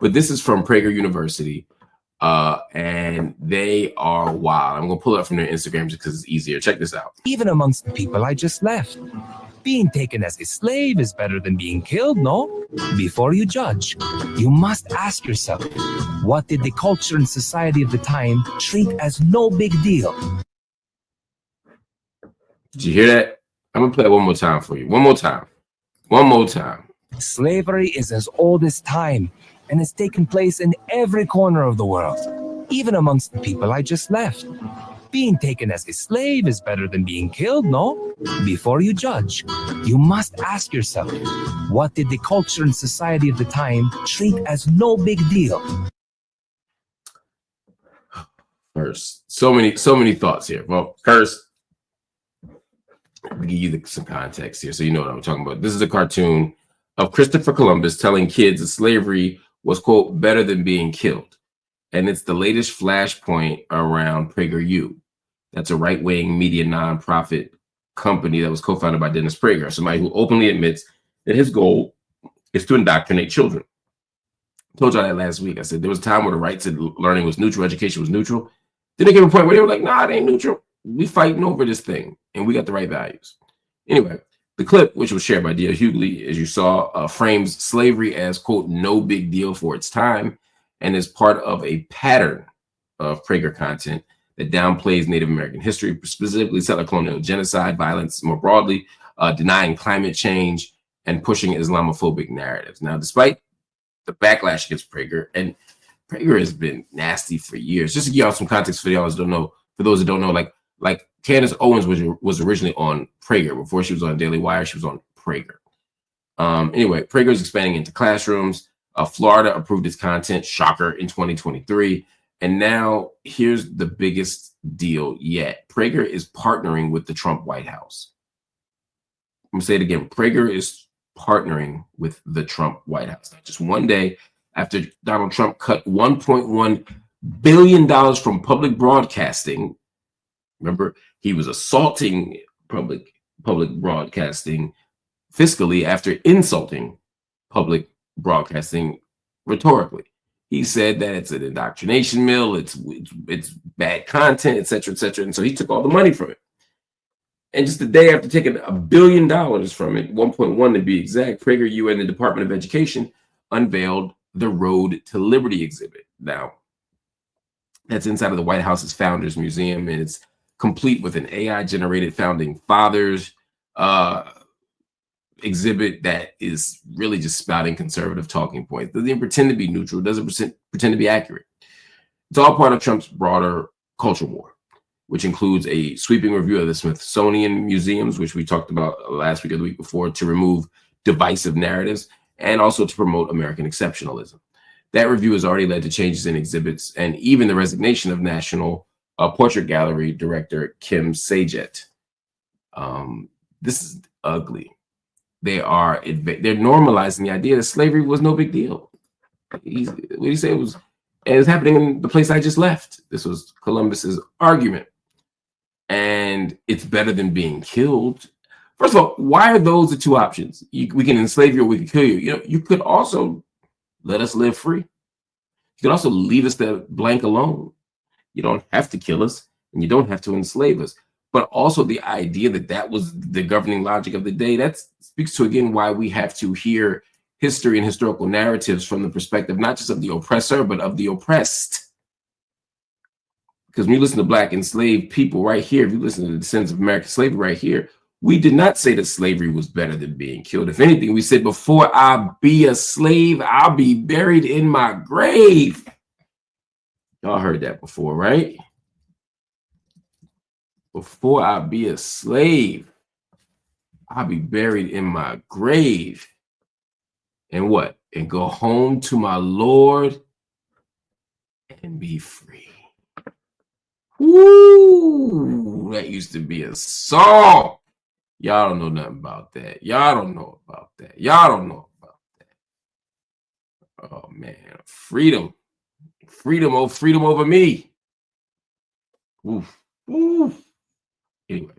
But this is from Prager University, and they are wild. I'm going to pull it up from their Instagram just because it's easier. Check this out. Even amongst the people I just left, being taken as a slave is better than being killed, no? Before you judge, you must ask yourself, what did the culture and society of the time treat as no big deal? Did you hear that? I'm going to play it one more time for you. One more time. One more time. Slavery is as old as time and has taken place in every corner of the world, even amongst the people I just left. Being taken as a slave is better than being killed, no? Before you judge, you must ask yourself, what did the culture and society of the time treat as no big deal? First, so many thoughts here. Well, first, let me give you some context here so you know what I'm talking about. This is a cartoon of Christopher Columbus telling kids that slavery was, quote, better than being killed. And it's the latest flashpoint around PragerU. That's a right-wing media nonprofit company that was co-founded by Dennis Prager, somebody who openly admits that his goal is to indoctrinate children. I told y'all that last week. I said there was a time where the right said learning was neutral, education was neutral. Then they came to a point where they were like, nah, it ain't neutral. We fighting over this thing, and we got the right values. Anyway, the clip, which was shared by D.L. Hughley, as you saw, frames slavery as, quote, no big deal for its time, and is part of a pattern of Prager content that downplays Native American history, specifically settler colonial genocide, violence more broadly, denying climate change, and pushing Islamophobic narratives. Now, despite the backlash against Prager, and Prager has been nasty for years. Just to give y'all some context for those that don't know, like Candace Owens was originally on Prager. Before she was on Daily Wire, she was on Prager. Anyway, Prager is expanding into classrooms. Florida approved its content, shocker, in 2023. And now here's the biggest deal yet. Prager is partnering with the Trump White House. I'm going to say it again. Prager is partnering with the Trump White House. Just one day after Donald Trump cut $1.1 billion from public broadcasting. Remember, he was assaulting public broadcasting fiscally after insulting public broadcasting rhetorically. He said that it's an indoctrination mill, it's bad content, et cetera, et cetera. And so he took all the money from it. And just the day after taking $1 billion from it, 1.1 to be exact, PragerU and the Department of Education unveiled the Road to Liberty exhibit. Now, that's inside of the White House's Founders Museum, and it's complete with an AI-generated founding fathers exhibit that is really just spouting conservative talking points. Doesn't even pretend to be neutral, doesn't pretend to be accurate. It's all part of Trump's broader culture war, which includes a sweeping review of the Smithsonian museums, which we talked about last week or the week before, to remove divisive narratives and also to promote American exceptionalism. That review has already led to changes in exhibits and even the resignation of National Portrait Gallery director Kim Sajet. This is ugly. They're normalizing the idea that slavery was no big deal. What do you say? It was happening in the place I just left. This was Columbus's argument. And it's better than being killed. First of all, why are those the two options? We can enslave you or we can kill you. You know, you could also let us live free. You could also leave us there blank alone. You don't have to kill us and you don't have to enslave us. But also the idea that that was the governing logic of the day, that speaks to, again, why we have to hear history and historical narratives from the perspective, not just of the oppressor, but of the oppressed. Because when you listen to Black enslaved people right here, if you listen to the descendants of American slavery right here, we did not say that slavery was better than being killed. If anything, we said, before I be a slave, I'll be buried in my grave. Y'all heard that before, right? Before I be a slave, I'll be buried in my grave. And what? And go home to my Lord and be free. Woo! That used to be a song. Y'all don't know nothing about that. Y'all don't know about that. Y'all don't know about that. Oh, man. Freedom. Freedom, oh, freedom over me. Oof. Oof. Anyway,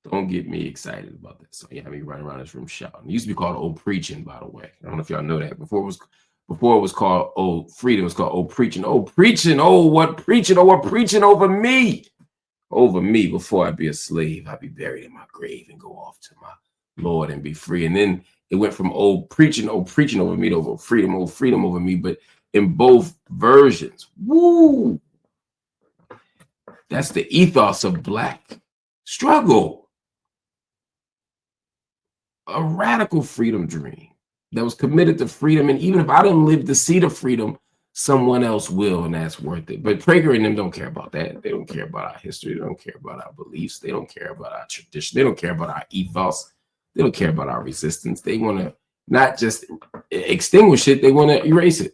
don't get me excited about that. So you have me running around this room shouting. It used to be called old preaching, by the way. I don't know if y'all know that. Before it was Before it was called old freedom, it was called old preaching. Oh, preaching, oh, what preaching, oh, what preaching over me. Over me. Before I be a slave, I'd be buried in my grave and go off to my Lord and be free. And then it went from old preaching over me to old freedom over me. But in both versions, woo, that's the ethos of Black struggle. A radical freedom dream that was committed to freedom. And even if I didn't live to see the freedom, someone else will, and that's worth it. But Prager and them don't care about that. They don't care about our history. They don't care about our beliefs. They don't care about our tradition. They don't care about our ethos. They don't care about our resistance. They want to not just extinguish it, they want to erase it.